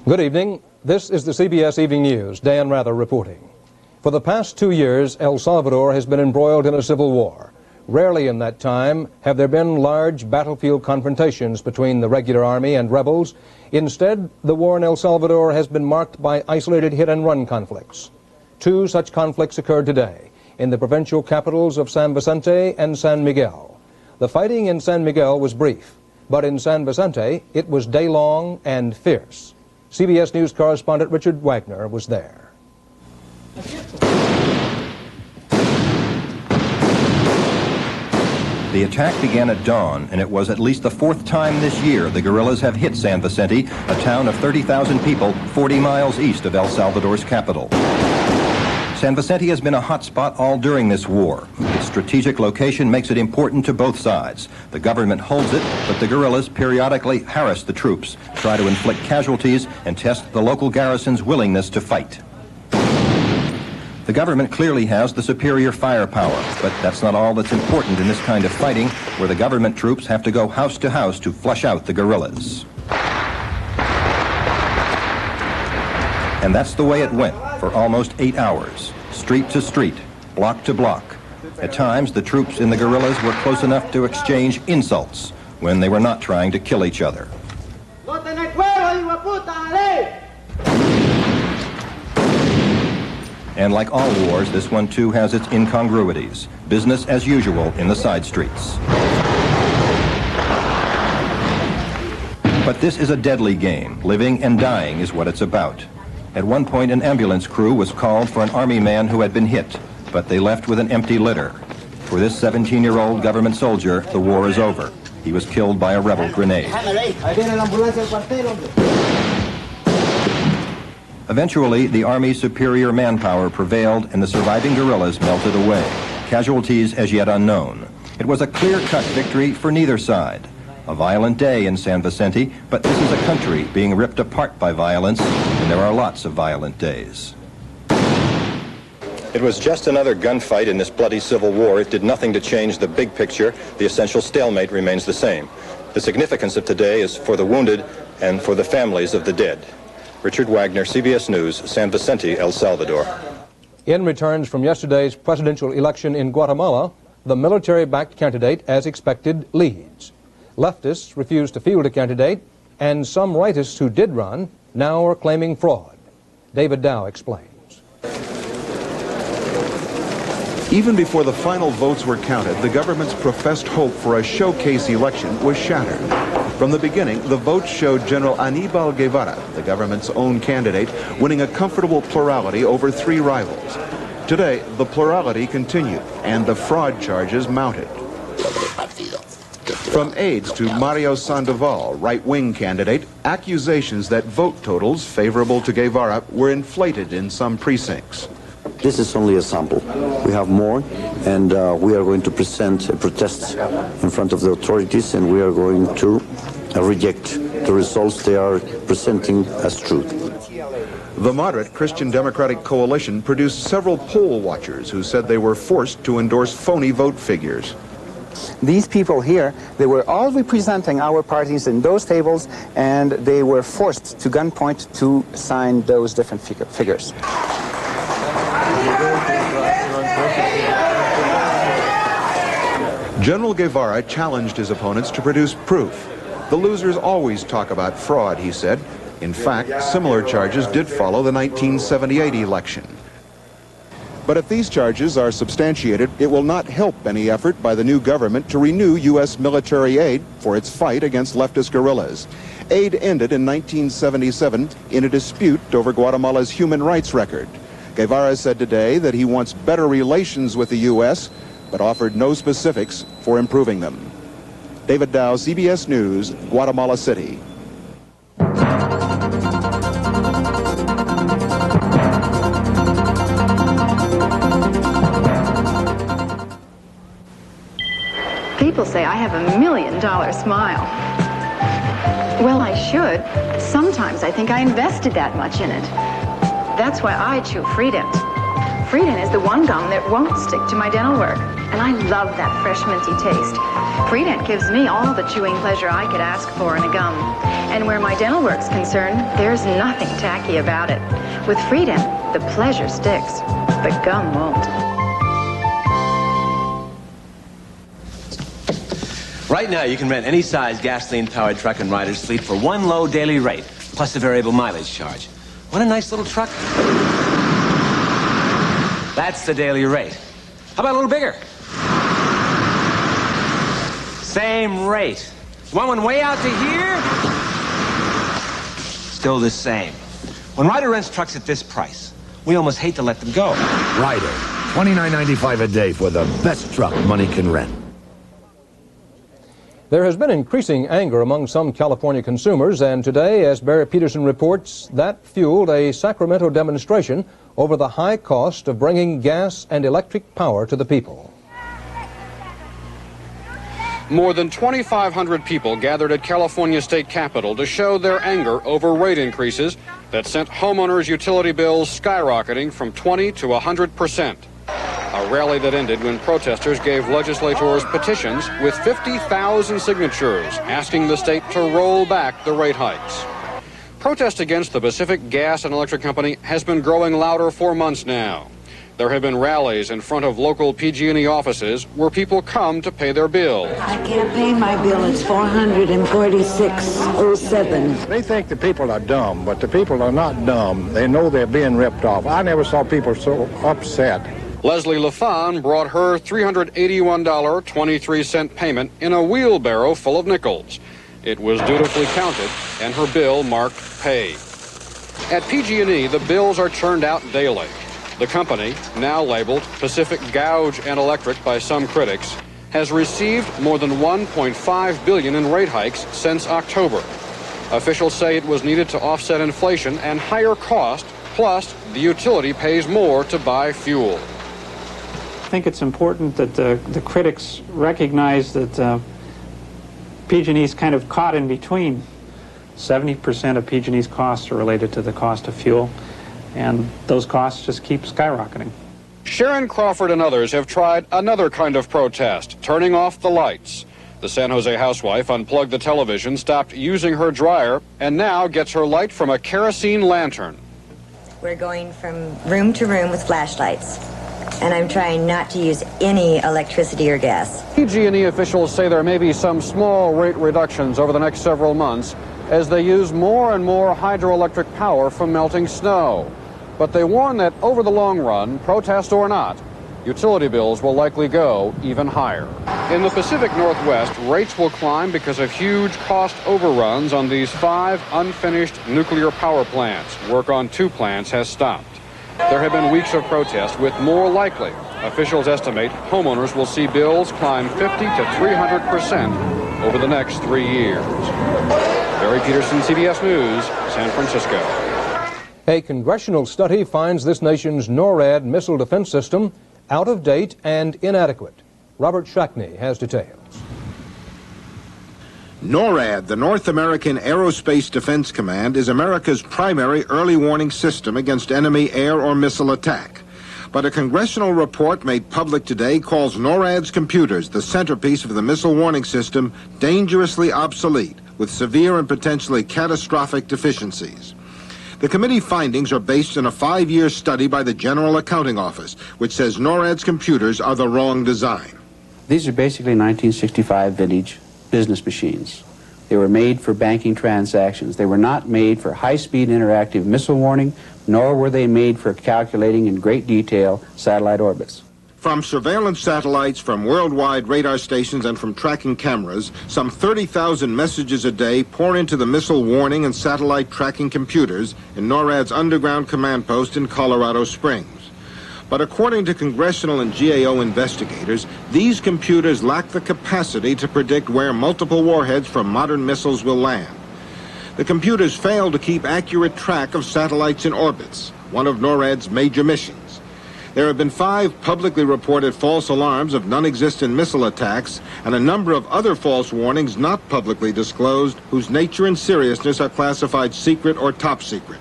Good evening. This is the CBS Evening News. Dan Rather reporting. For the past 2 years, El Salvador has been embroiled in a civil war. Rarely in that time have there been large battlefield confrontations between the regular army and rebels. Instead, the war in El Salvador has been marked by isolated hit-and-run conflicts. 2 such conflicts occurred today in the provincial capitals of San Vicente and San Miguel. The fighting in San Miguel was brief, but in San Vicente, it was day-long and fierce. CBS News correspondent Richard Wagner was there. The attack began at dawn, and it was at least the 4th time this year the guerrillas have hit San Vicente, a town of 30,000 people 40 miles east of El Salvador's capital. San Vicente has been a hot spot all during this war. Its strategic location makes it important to both sides. The government holds it, but the guerrillas periodically harass the troops, try to inflict casualties, and test the local garrison's willingness to fight. The government clearly has the superior firepower, but that's not all that's important in this kind of fighting, where the government troops have to go house to house to flush out the guerrillas. And that's the way it went for almost 8 hours, street to street, block to block. At times, the troops in the guerrillas were close enough to exchange insults when they were not trying to kill each other. And like all wars, this one too has its incongruities. Business as usual in the side streets. But this is a deadly game. Living and dying is what it's about. At one point, an ambulance crew was called for an army man who had been hit, but they left with an empty litter. For this 17-year-old government soldier, the war is over. He was killed by a rebel grenade. Eventually, the Army's superior manpower prevailed and the surviving guerrillas melted away, casualties as yet unknown. It was a clear-cut victory for neither side. A violent day in San Vicente, but this is a country being ripped apart by violence, and there are lots of violent days. It was just another gunfight in this bloody civil war. It did nothing to change the big picture. The essential stalemate remains the same. The significance of today is for the wounded and for the families of the dead. Richard Wagner, CBS News, San Vicente, El Salvador. In returns from yesterday's presidential election in Guatemala, the military-backed candidate, as expected, leads. Leftists refused to field a candidate, and some rightists who did run now are claiming fraud. David Dow explains. Even before the final votes were counted, the government's professed hope for a showcase election was shattered. From the beginning, the votes showed General Aníbal Guevara, the government's own candidate, winning a comfortable plurality over 3 rivals. Today, the plurality continued, and the fraud charges mounted. From aides to Mario Sandoval, right-wing candidate, accusations that vote totals favorable to Guevara were inflated in some precincts. This is only a sample. We have more, and we are going to present a protest in front of the authorities, and we are going to reject the results they are presenting as truth. The moderate Christian Democratic Coalition produced several poll watchers who said they were forced to endorse phony vote figures. These people here, they were all representing our parties in those tables, and they were forced to gunpoint to sign those different figures. General Guevara challenged his opponents to produce proof. The losers always talk about fraud, he said. In fact, similar charges did follow the 1978 election. But if these charges are substantiated, it will not help any effort by the new government to renew U.S. military aid for its fight against leftist guerrillas. Aid ended in 1977 in a dispute over Guatemala's human rights record. Guevara said today that he wants better relations with the U.S., but offered no specifics for improving them. David Dow, CBS News, Guatemala City. People say I have $1 million smile. Well, I should. Sometimes I think I invested that much in it. That's why I chew Freedent. Freedent is the one gum that won't stick to my dental work. and I love that fresh minty taste. Freedent gives me all the chewing pleasure I could ask for in a gum. And where my dental work's concerned, there's nothing tacky about it. With Freedent, the pleasure sticks, but gum won't. Right now, you can rent any size gasoline-powered truck and rider's fleet for one low daily rate, plus a variable mileage charge. What a nice little truck. That's the daily rate. How about a little bigger? Same rate. You want one way out to here? Still the same. When Ryder rents trucks at this price, we almost hate to let them go. Ryder, $29.95 a day for the best truck money can rent. There has been increasing anger among some California consumers, and today, as Barry Peterson reports, that fueled a Sacramento demonstration over the high cost of bringing gas and electric power to the people. More than 2,500 people gathered at California State Capitol to show their anger over rate increases that sent homeowners' utility bills skyrocketing from 20 to 100%. A rally that ended when protesters gave legislators petitions with 50,000 signatures asking the state to roll back the rate hikes. Protest against the Pacific Gas and Electric Company has been growing louder for months now. There have been rallies in front of local PG&E offices where people come to pay their bills. I can't pay my bill. It's $446.07. They think the people are dumb, but the people are not dumb. They know they're being ripped off. I never saw people so upset. Leslie LaFawn brought her $381.23 payment in a wheelbarrow full of nickels. It was dutifully counted, and her bill marked paid. At PG&E, the bills are churned out daily. The company, now labeled Pacific Gouge and Electric by some critics, has received more than $1.5 billion in rate hikes since October. Officials say it was needed to offset inflation and higher cost, plus the utility pays more to buy fuel. I think it's important that the critics recognize that PG&E is kind of caught in between. 70% of PG&E's costs are related to the cost of fuel, and those costs just keep skyrocketing. Sharon Crawford and others have tried another kind of protest, turning off the lights. The San Jose housewife unplugged the television, stopped using her dryer, and now gets her light from a kerosene lantern. We're going from room to room with flashlights, and I'm trying not to use any electricity or gas. PG&E officials say there may be some small rate reductions over the next several months as they use more and more hydroelectric power from melting snow. But they warn that over the long run, protest or not, utility bills will likely go even higher. In the Pacific Northwest, rates will climb because of huge cost overruns on these 5 unfinished nuclear power plants. Work on 2 plants has stopped. There have been weeks of protest, with more likely. Officials estimate homeowners will see bills climb 50 to 300% over the next 3 years. Barry Peterson, CBS News, San Francisco. A congressional study finds this nation's NORAD missile defense system out of date and inadequate. Robert Shackney has details. NORAD, the North American Aerospace Defense Command, is America's primary early warning system against enemy air or missile attack. But a congressional report made public today calls NORAD's computers, the centerpiece of the missile warning system, dangerously obsolete, with severe and potentially catastrophic deficiencies. The committee findings are based on a 5-year study by the General Accounting Office, which says NORAD's computers are the wrong design. These are basically 1965 vintage business machines. They were made for banking transactions. They were not made for high-speed interactive missile warning, nor were they made for calculating in great detail satellite orbits. From surveillance satellites, from worldwide radar stations, and from tracking cameras, some 30,000 messages a day pour into the missile warning and satellite tracking computers in NORAD's underground command post in Colorado Springs. But according to congressional and GAO investigators, these computers lack the capacity to predict where multiple warheads from modern missiles will land. The computers fail to keep accurate track of satellites in orbits, one of NORAD's major missions. There have been 5 publicly reported false alarms of non-existent missile attacks and a number of other false warnings not publicly disclosed whose nature and seriousness are classified secret or top secret.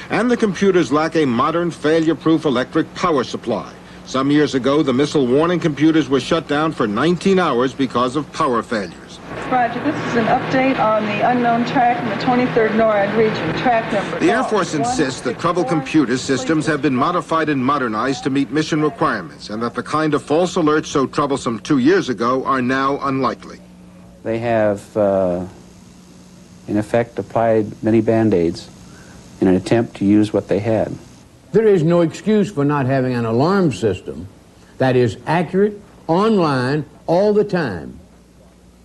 And the computers lack a modern failure-proof electric power supply, Some years ago, the missile warning computers were shut down for 19 hours because of power failures. Roger, this is an update on the unknown track in the 23rd NORAD region, track number. The Air Force insists that troubled computer systems have been modified and modernized to meet mission requirements, and that the kind of false alerts so troublesome 2 years ago are now unlikely. They have, in effect, applied many Band-Aids in an attempt to use what they had. There is no excuse for not having an alarm system that is accurate, online, all the time.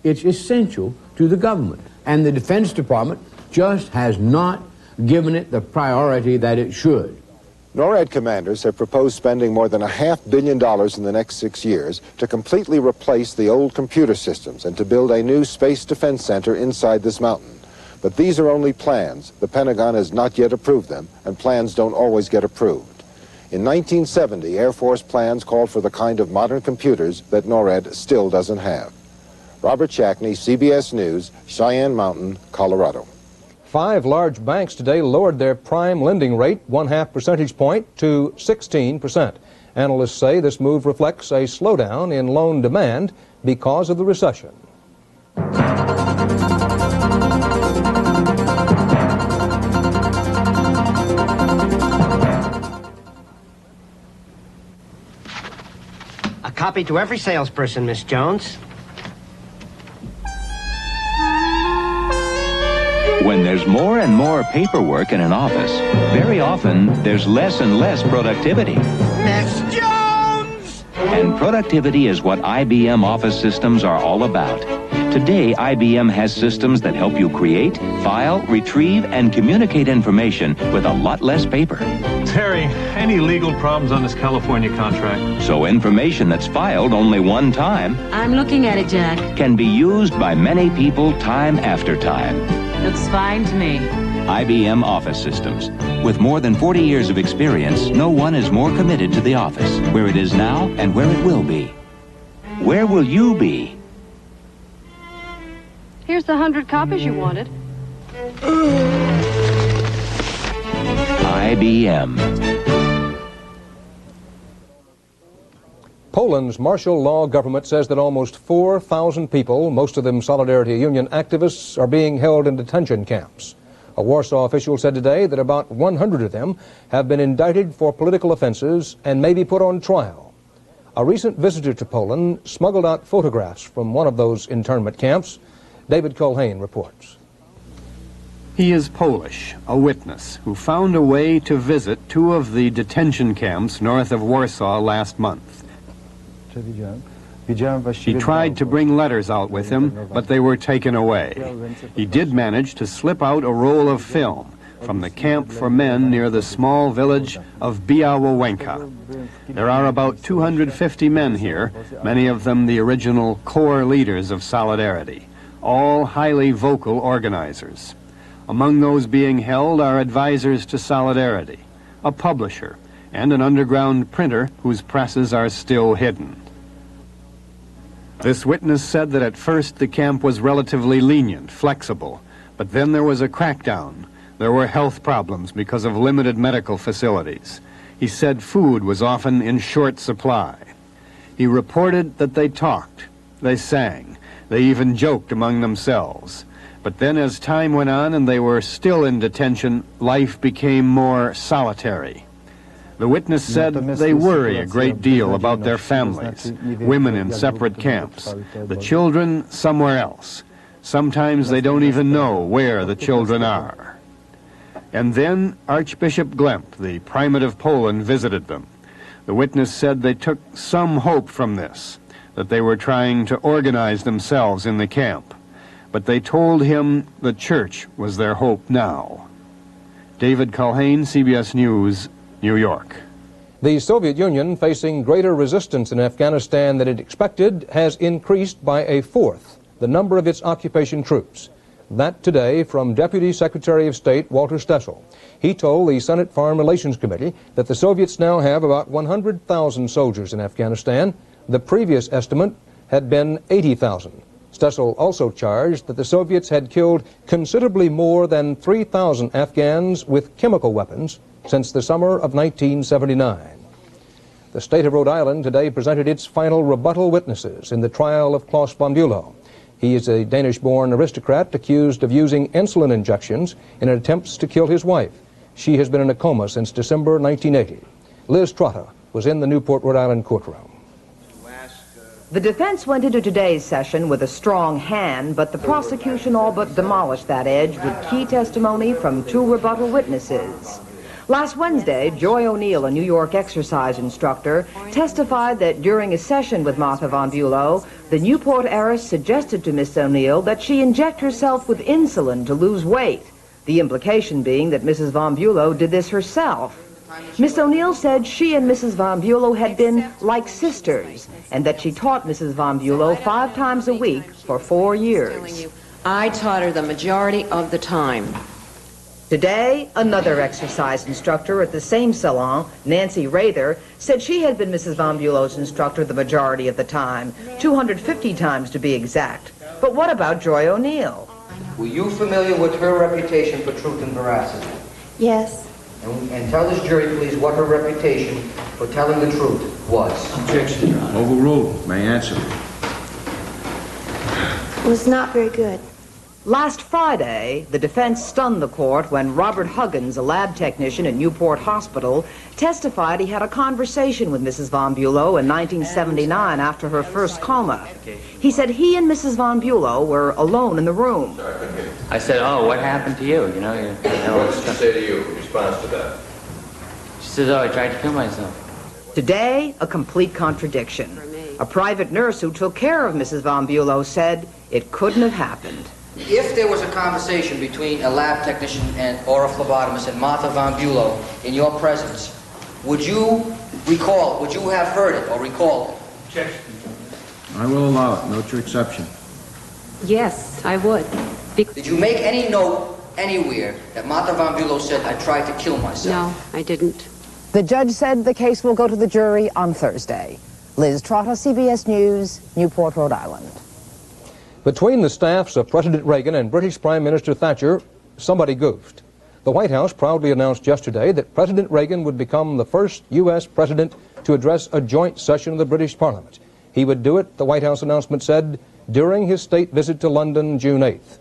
It's essential to the government, and the Defense Department just has not given it the priority that it should. NORAD commanders have proposed spending more than $500 million in the next 6 years to completely replace the old computer systems and to build a new space defense center inside this mountain. But these are only plans. The Pentagon has not yet approved them, and plans don't always get approved. In 1970, Air Force plans called for the kind of modern computers that NORAD still doesn't have. Robert Shackney, CBS News, Cheyenne Mountain, Colorado. 5 large banks today lowered their prime lending rate 1/2 percentage point to 16%. Analysts say this move reflects a slowdown in loan demand because of the recession. A copy to every salesperson, Miss Jones. When there's more and more paperwork in an office, very often there's less and less productivity. Miss Jones! And productivity is what IBM Office systems are all about. Today, IBM has systems that help you create, file, retrieve, and communicate information with a lot less paper. Terry, any legal problems on this California contract? So information that's filed only one time I'm looking at it, Jack. can be used by many people time after time. Looks fine to me. IBM Office Systems. With more than 40 years of experience, no one is more committed to the office, where it is now and where it will be. Where will you be? Here's the 100 copies you wanted. IBM. Poland's martial law government says that almost 4,000 people, most of them Solidarity Union activists, are being held in detention camps. A Warsaw official said today that about 100 of them have been indicted for political offenses and may be put on trial. A recent visitor to Poland smuggled out photographs from one of those internment camps. David Culhane reports. He is Polish, a witness, who found a way to visit 2 of the detention camps north of Warsaw last month. He tried to bring letters out with him, but they were taken away. He did manage to slip out a roll of film from the camp for men near the small village of Białowięka. There are about 250 men here, many of them the original core leaders of Solidarity, all highly vocal organizers. Among those being held are advisors to Solidarity, a publisher, and an underground printer whose presses are still hidden. This witness said that at first the camp was relatively lenient, flexible, but then there was a crackdown. There were health problems because of limited medical facilities. He said food was often in short supply. He reported that they talked, they sang, they even joked among themselves. But then as time went on and they were still in detention, life became more solitary. The witness said they worry a great deal about their families, women in separate camps, the children somewhere else. Sometimes they don't even know where the children are. And then Archbishop Glemp, the primate of Poland, visited them. The witness said they took some hope from this, that they were trying to organize themselves in the camp. But they told him the church was their hope now. David Culhane, CBS News, New York. The Soviet Union, facing greater resistance in Afghanistan than it expected, has increased by 1/4 the number of its occupation troops. That today from Deputy Secretary of State Walter Stessel. He told the Senate Foreign Relations Committee that the Soviets now have about 100,000 soldiers in Afghanistan. The previous estimate had been 80,000. Stessel also charged that the Soviets had killed considerably more than 3,000 Afghans with chemical weapons since the summer of 1979. The state of Rhode Island today presented its final rebuttal witnesses in the trial of Klaus von Bülow. He is a Danish-born aristocrat accused of using insulin injections in attempts to kill his wife. She has been in a coma since December 1980. Liz Trotta was in the Newport, Rhode Island courtroom. The defense went into today's session with a strong hand, but the prosecution all but demolished that edge with key testimony from two rebuttal witnesses. Last Wednesday, Joy O'Neill, a New York exercise instructor, testified that during a session with Martha von Bülow, the Newport heiress suggested to Miss O'Neill that she inject herself with insulin to lose weight, the implication being that Mrs. von Bülow did this herself. Miss O'Neill said she and Mrs. von Bülow had been like sisters, and that she taught Mrs. von Bülow 5 times a week for 4 years. I taught her the majority of the time. Today, another exercise instructor at the same salon, Nancy Rather, said she had been Mrs. von Bülow's instructor the majority of the time, 250 times to be exact. But what about Joy O'Neill? Were you familiar with her reputation for truth and veracity? Yes. And tell this jury, please, what her reputation for telling the truth was. Objection, Your Honor. Overruled. May answer. It was not very good. Last Friday, the defense stunned the court when Robert Huggins, a lab technician at Newport Hospital, testified he had a conversation with Mrs. von Bülow in 1979 after her first coma. He said he and Mrs. von Bülow were alone in the room. I said, oh, what happened to you? What did she say to you in response to that? She said, oh, I tried to kill myself. Today, a complete contradiction. A private nurse who took care of Mrs. von Bülow said it couldn't have happened. If there was a conversation between a lab technician or a phlebotomist and Martha von Bülow in your presence, would you recall it? Would you have heard it or recalled it? Objection. I will allow it. Note your exception. Yes, I would. Did you make any note anywhere that Martha von Bülow said, I tried to kill myself? No, I didn't. The judge said the case will go to the jury on Thursday. Liz Trotta, CBS News, Newport, Rhode Island. Between the staffs of President Reagan and British Prime Minister Thatcher, somebody goofed. The White House proudly announced yesterday that President Reagan would become the first U.S. president to address a joint session of the British Parliament. He would do it, the White House announcement said, during his state visit to London June 8th.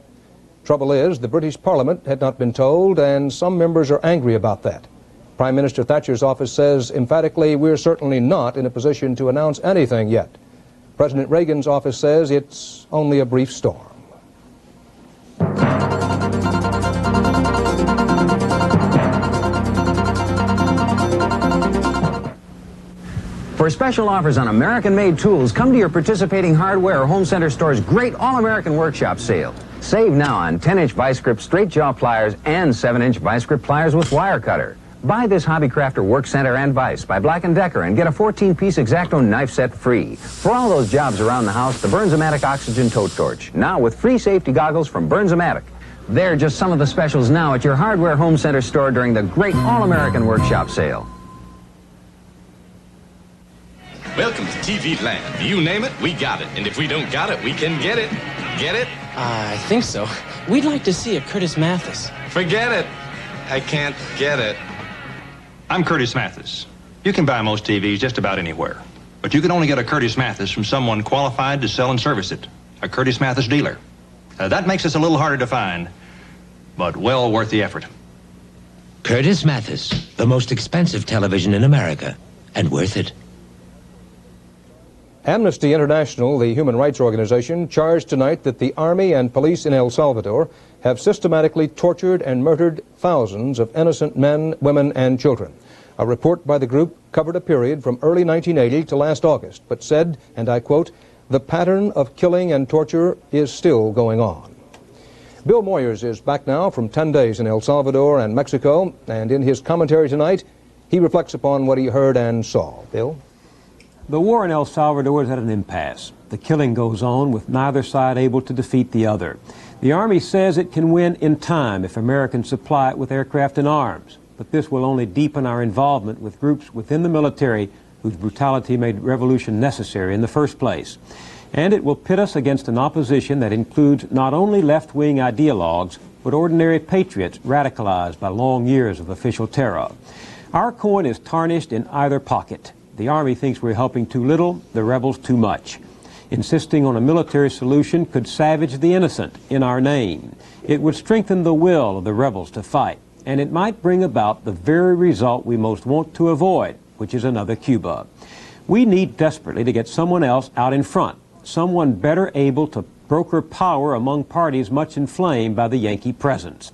Trouble is, the British Parliament had not been told, and some members are angry about that. Prime Minister Thatcher's office says emphatically, we're certainly not in a position to announce anything yet. President Reagan's office says it's only a brief storm. For special offers on American-made tools, come to your participating hardware or home center store's great All-American Workshop sale. Save now on 10-inch vice grip straight jaw pliers and 7-inch vice grip pliers with wire cutter. Buy this Hobbycrafter Work Center and Vice by Black & Decker and get a 14-piece X-Acto knife set free. For all those jobs around the house, the Burns-O-Matic Oxygen Tote Torch. Now with free safety goggles from Burns-O-Matic. They're just some of the specials now at your Hardware Home Center store during the great All-American Workshop sale. Welcome to TV Land. You name it, we got it. And if we don't got it, we can get it. Get it? I think so. We'd like to see a Curtis Mathis. Forget it. I can't get it. I'm Curtis Mathis. You can buy most TVs just about anywhere, but you can only get a Curtis Mathis from someone qualified to sell and service it, a Curtis Mathis dealer. That makes us a little harder to find, but well worth the effort. Curtis Mathis, the most expensive television in America, and worth it. Amnesty International, the human rights organization, charged tonight that the army and police in El Salvador have systematically tortured and murdered thousands of innocent men, women, and children. A report by the group covered a period from early 1980 to last August, but said, and I quote, the pattern of killing and torture is still going on. Bill Moyers is back now from 10 days in El Salvador and Mexico, and in his commentary tonight, he reflects upon what he heard and saw. Bill? The war in El Salvador is at an impasse. The killing goes on with neither side able to defeat the other. The Army says it can win in time if Americans supply it with aircraft and arms. But this will only deepen our involvement with groups within the military whose brutality made revolution necessary in the first place. And it will pit us against an opposition that includes not only left-wing ideologues, but ordinary patriots radicalized by long years of official terror. Our coin is tarnished in either pocket. The Army thinks we're helping too little, the rebels too much. Insisting on a military solution could savage the innocent in our name. It would strengthen the will of the rebels to fight, and it might bring about the very result we most want to avoid, which is another Cuba. We need desperately to get someone else out in front, someone better able to broker power among parties much inflamed by the Yankee presence.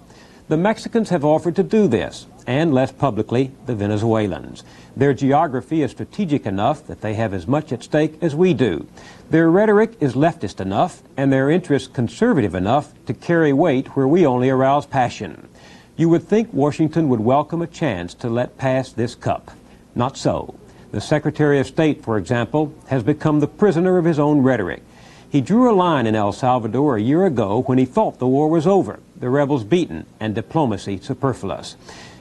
The Mexicans have offered to do this, and less publicly, the Venezuelans. Their geography is strategic enough that they have as much at stake as we do. Their rhetoric is leftist enough, and their interests conservative enough to carry weight where we only arouse passion. You would think Washington would welcome a chance to let pass this cup. Not so. The Secretary of State, for example, has become the prisoner of his own rhetoric. He drew a line in El Salvador a year ago when he thought the war was over, the rebels beaten, and diplomacy superfluous.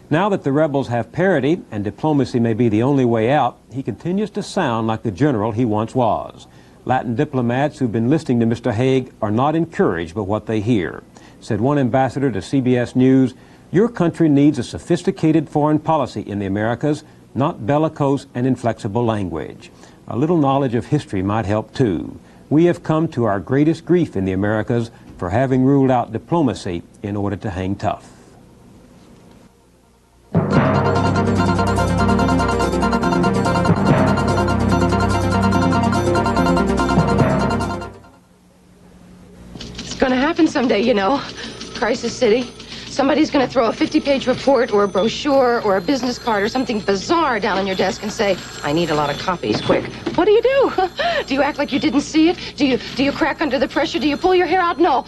Now that the rebels have parity and diplomacy may be the only way out, he continues to sound like the general he once was. Latin diplomats who've been listening to Mr. Haig are not encouraged by what they hear. Said one ambassador to CBS News, "Your country needs a sophisticated foreign policy in the Americas, not bellicose and inflexible language." A little knowledge of history might help too. We have come to our greatest grief in the Americas for having ruled out diplomacy in order to hang tough. It's going to happen someday, you know. Crisis City. Somebody's going to throw a 50-page report or a brochure or a business card or something bizarre down on your desk and say, "I need a lot of copies, quick." What do you do? Do you act like you didn't see it? Do you crack under the pressure? Do you pull your hair out? No.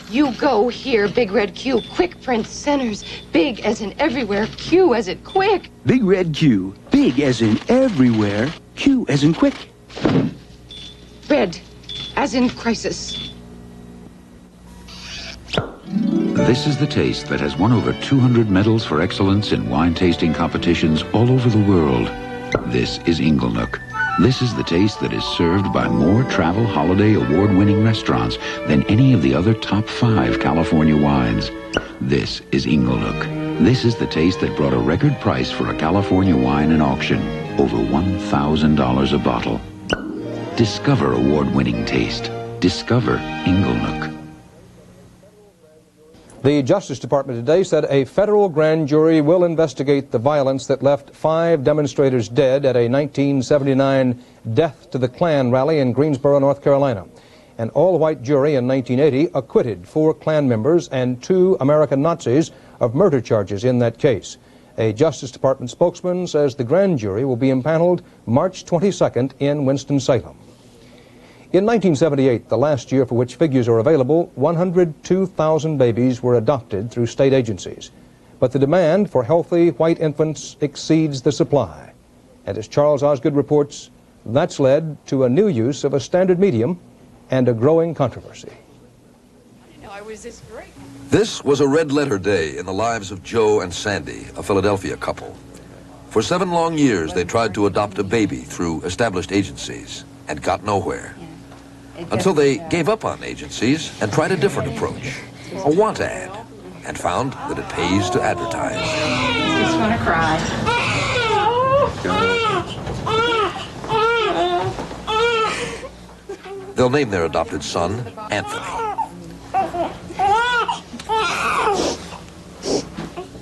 You go here, big red Q, quick print centers, big as in everywhere, Q as in quick. Big red Q, big as in everywhere, Q as in quick. Red as in crisis. This is the taste that has won over 200 medals for excellence in wine tasting competitions all over the world. This is Inglenook. This is the taste that is served by more travel holiday award-winning restaurants than any of the other top 5 California wines. This is Inglenook. This is the taste that brought a record price for a California wine in auction, over $1,000 a bottle. Discover award-winning taste. Discover Inglenook. The Justice Department today said a federal grand jury will investigate the violence that left 5 demonstrators dead at a 1979 Death to the Klan rally in Greensboro, North Carolina. An all-white jury in 1980 acquitted 4 Klan members and 2 American Nazis of murder charges in that case. A Justice Department spokesman says the grand jury will be impaneled March 22nd in Winston-Salem. In 1978, the last year for which figures are available, 102,000 babies were adopted through state agencies. But the demand for healthy white infants exceeds the supply. And as Charles Osgood reports, that's led to a new use of a standard medium and a growing controversy. This was a red-letter day in the lives of Joe and Sandy, a Philadelphia couple. For 7 long years, they tried to adopt a baby through established agencies and got nowhere. Until they gave up on agencies and tried a different approach, a want ad, and found that it pays to advertise. He's going to cry. They'll name their adopted son Anthony.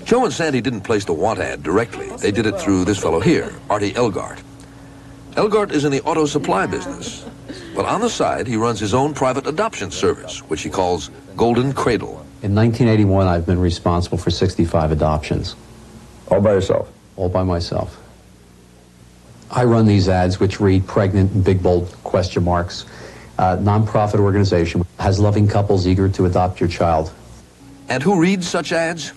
Joe and Sandy didn't place the want ad directly. They did it through this fellow here, Artie Elgart. Elgart is in the auto supply business. But on the side, he runs his own private adoption service, which he calls Golden Cradle. In 1981, I've been responsible for 65 adoptions. All by yourself? All by myself. I run these ads which read pregnant in big bold question marks. Nonprofit organization has loving couples eager to adopt your child. And who reads such ads?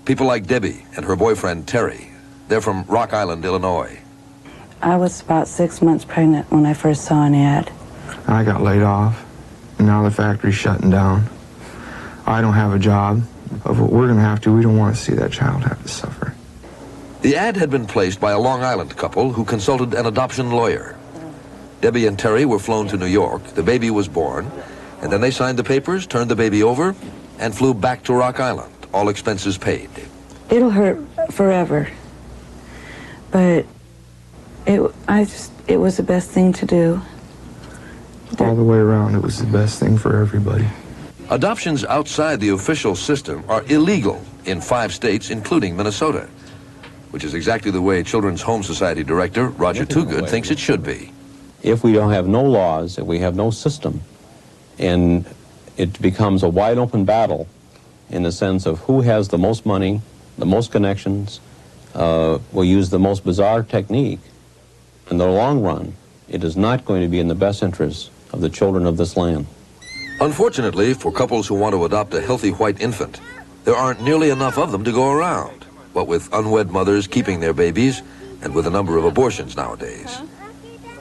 People like Debbie and her boyfriend Terry. They're from Rock Island, Illinois. I was about 6 months pregnant when I first saw an ad. I got laid off, and now the factory's shutting down. I don't have a job. Of what we're going to have to, we don't want to see that child have to suffer. The ad had been placed by a Long Island couple who consulted an adoption lawyer. Debbie and Terry were flown to New York. The baby was born, and then they signed the papers, turned the baby over, and flew back to Rock Island, all expenses paid. It'll hurt forever, but It was the best thing to do. All the way around, it was the best thing for everybody. Adoptions outside the official system are illegal in 5 states, including Minnesota, which is exactly the way Children's Home Society Director Roger Toogood thinks it should be. If we don't have no laws, if we have no system, and it becomes a wide open battle in the sense of who has the most money, the most connections, will use the most bizarre technique, in the long run, it is not going to be in the best interest of the children of this land. Unfortunately, for couples who want to adopt a healthy white infant, there aren't nearly enough of them to go around, what with unwed mothers keeping their babies and with a number of abortions nowadays.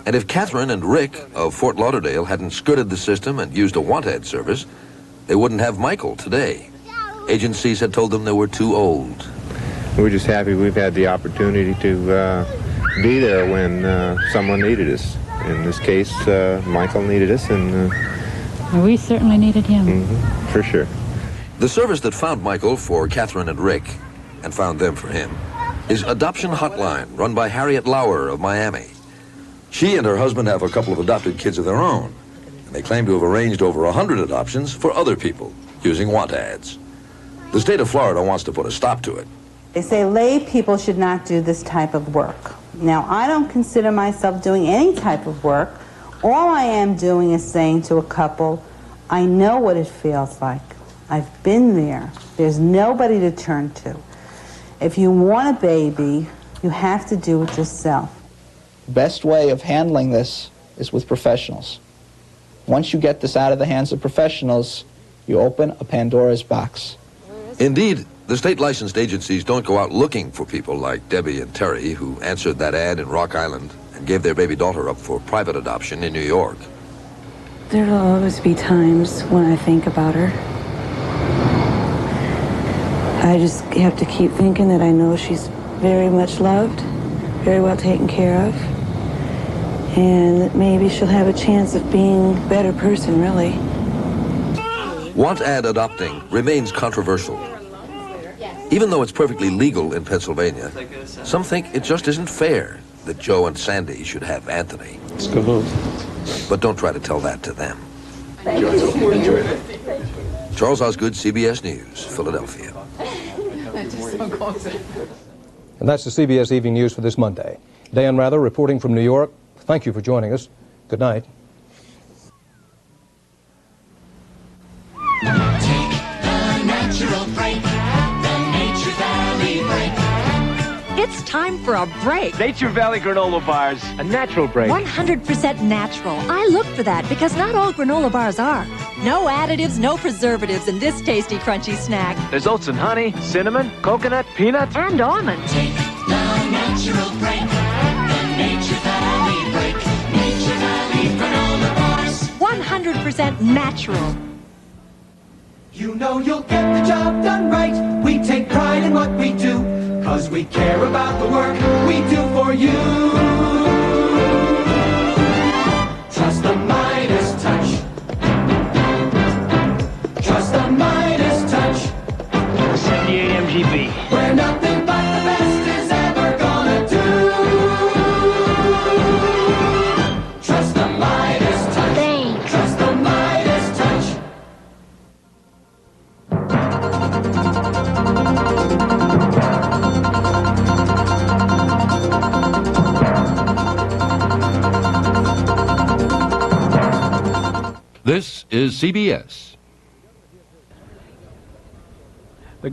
And if Catherine and Rick of Fort Lauderdale hadn't skirted the system and used a want-ad service, they wouldn't have Michael today. Agencies had told them they were too old. We're just happy we've had the opportunity to be there when someone needed us. In this case, Michael needed us, and we certainly needed him. For sure. The service that found Michael for Catherine and Rick, and found them for him, is Adoption Hotline, run by Harriet Lauer of Miami. She and her husband have a couple of adopted kids of their own, and they claim to have arranged over 100 adoptions for other people using want ads. The state of Florida wants to put a stop to it. They say lay people should not do this type of work. Now, I don't consider myself doing any type of work. All I am doing is saying to a couple, I know what it feels like. I've been there. There's nobody to turn to. If you want a baby, you have to do it yourself. Best way of handling this is with professionals. Once you get this out of the hands of professionals, you open a Pandora's box. Indeed, the state licensed agencies don't go out looking for people like Debbie and Terry, who answered that ad in Rock Island and gave their baby daughter up for private adoption in New York. There'll always be times when I think about her. I just have to keep thinking that I know she's very much loved, very well taken care of, and that maybe she'll have a chance of being a better person, really. Want ad adopting remains controversial. Even though it's perfectly legal in Pennsylvania, some think it just isn't fair that Joe and Sandy should have Anthony. Let's go home. But don't try to tell that to them. Enjoy it. Charles Osgood, CBS News, Philadelphia. And that's the CBS Evening News for this Monday. Dan Rather reporting from New York. Thank you for joining us. Good night. It's time for a break. Nature Valley granola bars, a natural break. 100% natural. I look for that because not all granola bars are. No additives, no preservatives in this tasty, crunchy snack. There's oats and honey, cinnamon, coconut, peanut, and almond. Take the natural break. The Nature Valley break. Nature Valley granola bars. 100% natural. You know you'll get the job done right. We take pride in what we do, 'cause we care about the work we do for you. Trust the Midas touch. Trust the Midas touch. 78 MGB. Where nothing but the best is ever gonna do. Trust the Midas touch. Thanks. Trust the Midas touch. This is CBS.